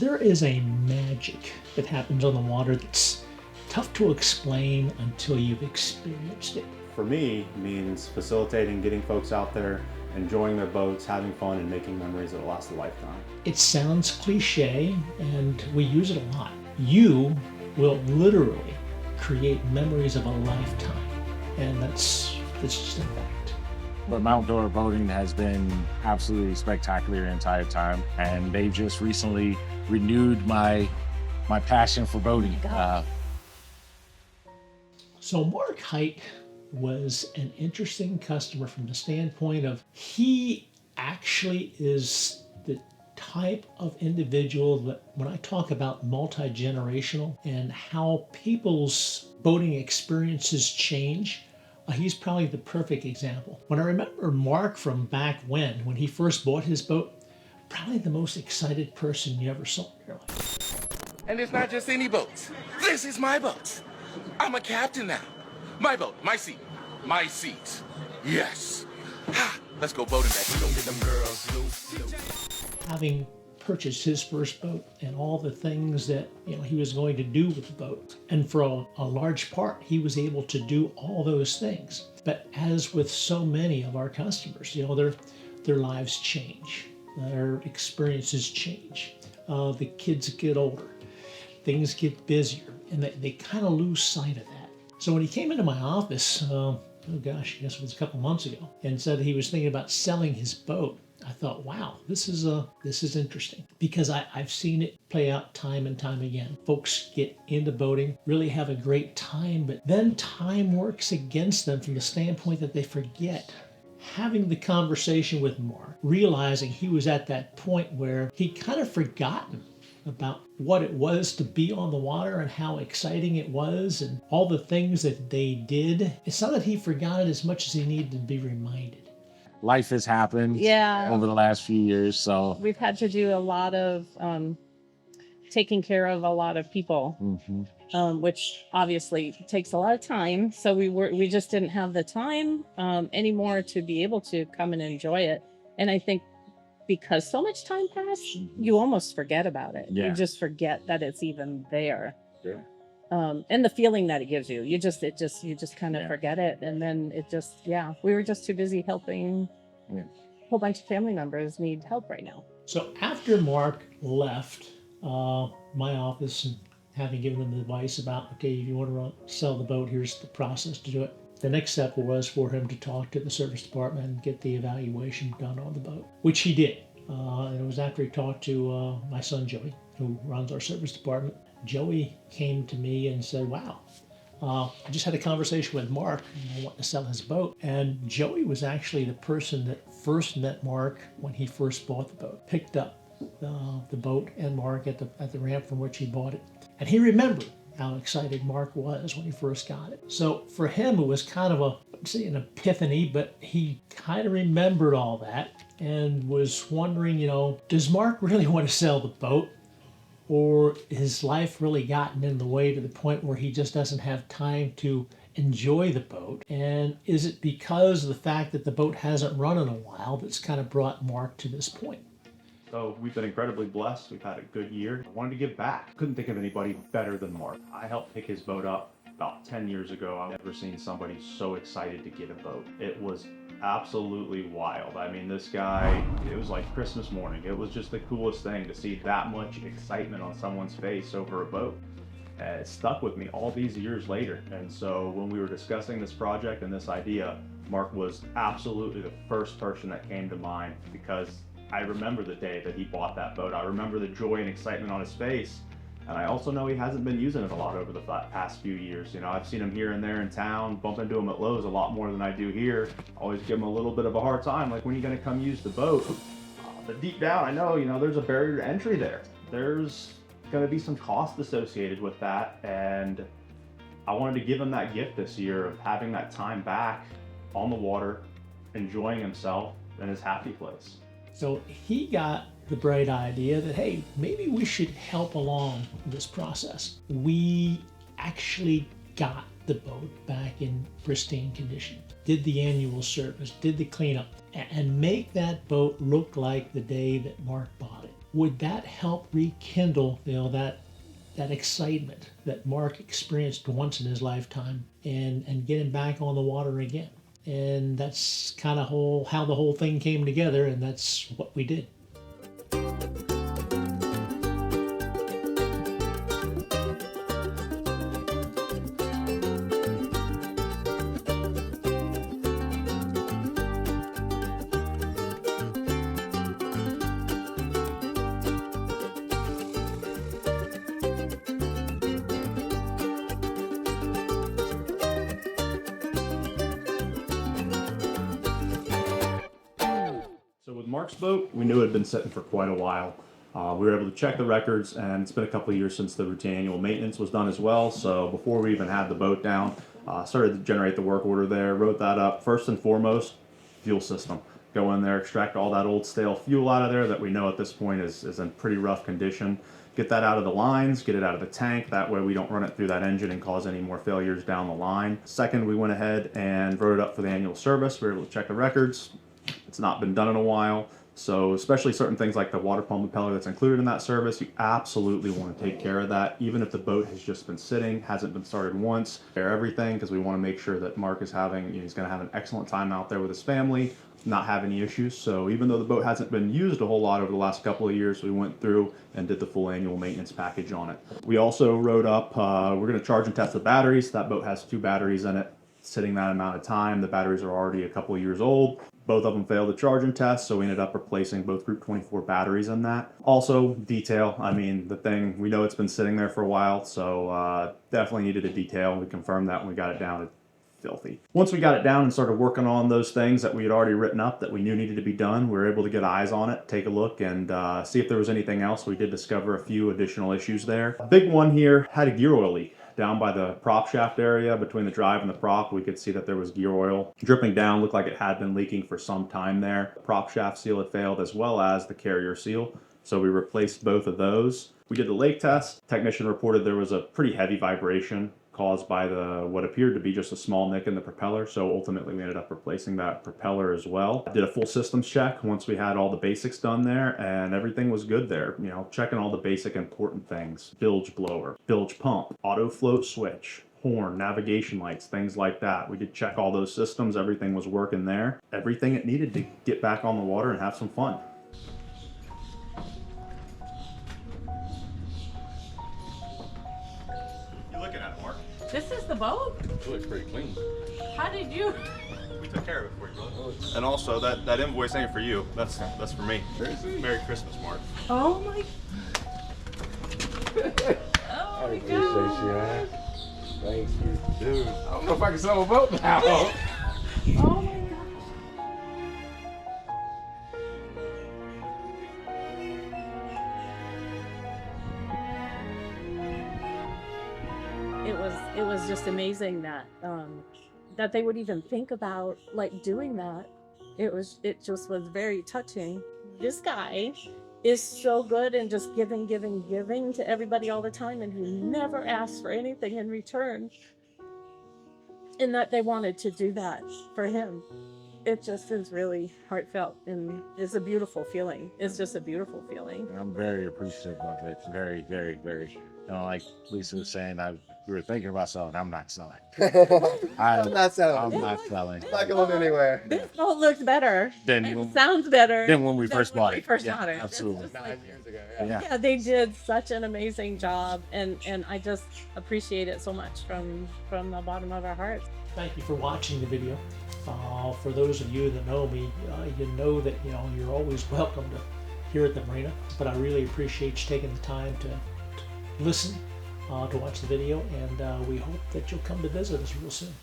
there is a magic that happens on the water that's tough to explain until you've experienced it. For me, it means facilitating, getting folks out there, enjoying their boats, having fun, and making memories that last a lifetime. It sounds cliche, and we use it a lot. You will literally create memories of a lifetime, and that's just a fact. But Mount Dora Boating has been absolutely spectacular the entire time, and they've just recently renewed my passion for boating. So Mark Height was an interesting customer from the standpoint of he actually is the type of individual that when I talk about multi-generational and how people's boating experiences change, he's probably the perfect example. When I remember Mark from back when he first bought his boat, probably the most excited person you ever saw in your life. And it's not just any boat. This is my boat. I'm a captain now. My boat, my seat, my seat. Yes. Ha, let's go boating back. Go get them girls loose. Having purchased his first boat and all the things that he was going to do with the boat, and for a large part he was able to do all those things. But as with so many of our customers, their lives change, their experiences change, the kids get older, things get busier, and they kind of lose sight of that. So when he came into my office, I guess it was a couple months ago, and said he was thinking about selling his boat, I thought, wow, this is interesting, because I've seen it play out time and time again. Folks get into boating, really have a great time, but then time works against them from the standpoint that they forget. Having the conversation with Mark, realizing he was at that point where he'd kind of forgotten about what it was to be on the water and how exciting it was and all the things that they did. It's not that he forgot it as much as he needed to be reminded. Life has happened over the last few years, so we've had to do a lot of taking care of a lot of people, which obviously takes a lot of time. So we just didn't have the time anymore to be able to come and enjoy it. And I think because so much time passed, you almost forget about it. You just forget that it's even there. And the feeling that it gives you, you just kind of forget it. And then we were just too busy helping a whole bunch of family members need help right now. So after Mark left my office and having given him the advice about, okay, if you want to sell the boat, here's the process to do it. The next step was for him to talk to the service department and get the evaluation done on the boat, which he did. And it was after he talked to my son, Joey, who runs our service department. Joey came to me and said, wow, I just had a conversation with Mark, wanting to sell his boat. And Joey was actually the person that first met Mark when he first bought the boat, picked up the boat and Mark at the ramp from which he bought it. And he remembered how excited Mark was when he first got it. So for him, it was kind of an epiphany, but he kind of remembered all that and was wondering, does Mark really want to sell the boat? Or has life really gotten in the way to the point where he just doesn't have time to enjoy the boat? And is it because of the fact that the boat hasn't run in a while that's kind of brought Mark to this point? So we've been incredibly blessed. We've had a good year. I wanted to give back. Couldn't think of anybody better than Mark. I helped pick his boat up about 10 years ago. I've never seen somebody so excited to get a boat. It was absolutely wild. I mean, this guy, it was like Christmas morning. It was just the coolest thing to see that much excitement on someone's face over a boat. It stuck with me all these years later. And so when we were discussing this project and this idea, Mark was absolutely the first person that came to mind, because I remember the day that he bought that boat. I remember the joy and excitement on his face. And I also know he hasn't been using it a lot over the past few years. I've seen him here and there in town, bump into him at Lowe's a lot more than I do here. Always give him a little bit of a hard time, like, when are you gonna come use the boat? But deep down, I know, there's a barrier to entry there. There's gonna be some cost associated with that. And I wanted to give him that gift this year of having that time back on the water, enjoying himself in his happy place. So he got the bright idea that, hey, maybe we should help along this process. We actually got the boat back in pristine condition, did the annual service, did the cleanup, and make that boat look like the day that Mark bought it. would that help rekindle, that excitement that Mark experienced once in his lifetime and get him back on the water again? And that's kind of how the whole thing came together, and that's what we did. So with Mark's boat, we knew it had been sitting for quite a while. We were able to check the records, and it's been a couple of years since the routine annual maintenance was done as well. So before we even had the boat down, started to generate the work order there, wrote that up. First and foremost, fuel system. Go in there, extract all that old stale fuel out of there that we know at this point is in pretty rough condition. Get that out of the lines, get it out of the tank. That way we don't run it through that engine and cause any more failures down the line. Second, we went ahead and wrote it up for the annual service. We were able to check the records. It's not been done in a while. So especially certain things like the water pump impeller that's included in that service, you absolutely want to take care of that. Even if the boat has just been sitting, hasn't been started once, repair everything, because we want to make sure that Mark is he's going to have an excellent time out there with his family, not have any issues. So even though the boat hasn't been used a whole lot over the last couple of years, we went through and did the full annual maintenance package on it. We also wrote up, we're going to charge and test the batteries. That boat has 2 batteries in it. Sitting that amount of time, the batteries are already a couple of years old. Both of them failed the charge and test, so we ended up replacing both Group 24 batteries in that. Also, detail. I mean, the thing, we know it's been sitting there for a while, so definitely needed a detail. We confirmed that when we got it down. It's filthy. Once we got it down and started working on those things that we had already written up that we knew needed to be done, we were able to get eyes on it, take a look, and see if there was anything else. We did discover a few additional issues there. A big one here had a gear oil leak. Down by the prop shaft area between the drive and the prop, we could see that there was gear oil dripping down, looked like it had been leaking for some time there. The prop shaft seal had failed, as well as the carrier seal, so we replaced both of those. We did the lake test. Technician reported there was a pretty heavy vibration caused by what appeared to be just a small nick in the propeller, so ultimately we ended up replacing that propeller as well. Did a full systems check once we had all the basics done there, and everything was good there. Checking all the basic important things: bilge blower, bilge pump, auto float switch, horn, navigation lights, things like that. We did check all those systems. Everything was working there. Everything it needed to get back on the water and have some fun. You looking at it, Mark? This is the boat? It looks pretty clean. How did you? We took care of it for you, brother. And also, that invoice ain't for you. That's for me. Merry Christmas, Mark. Oh my. Oh my God. Thank you. Dude. I don't know if I can sell a boat now. Oh my gosh. It was just amazing that that they would even think about doing that. It just was very touching. This guy is so good and just giving to everybody all the time, and he never asks for anything in return. And that they wanted to do that for him. It just is really heartfelt, and it's a beautiful feeling. It's just a beautiful feeling. I'm very appreciative of it. Very, very, very. Like Lisa was saying, we were thinking about selling. I'm not selling. I'm not selling. I'm not selling. It's not going anywhere. This boat looks better. Then It sounds better Then when we than first when bought we it. first Yeah, bought it. absolutely. It's just 9 years ago. Yeah. yeah, they did such an amazing job, and I just appreciate it so much from the bottom of our hearts. Thank you for watching the video. For those of you that know me, you know that you're always welcome to here at the marina. But I really appreciate you taking the time to listen, to watch the video, and we hope that you'll come to visit us real soon.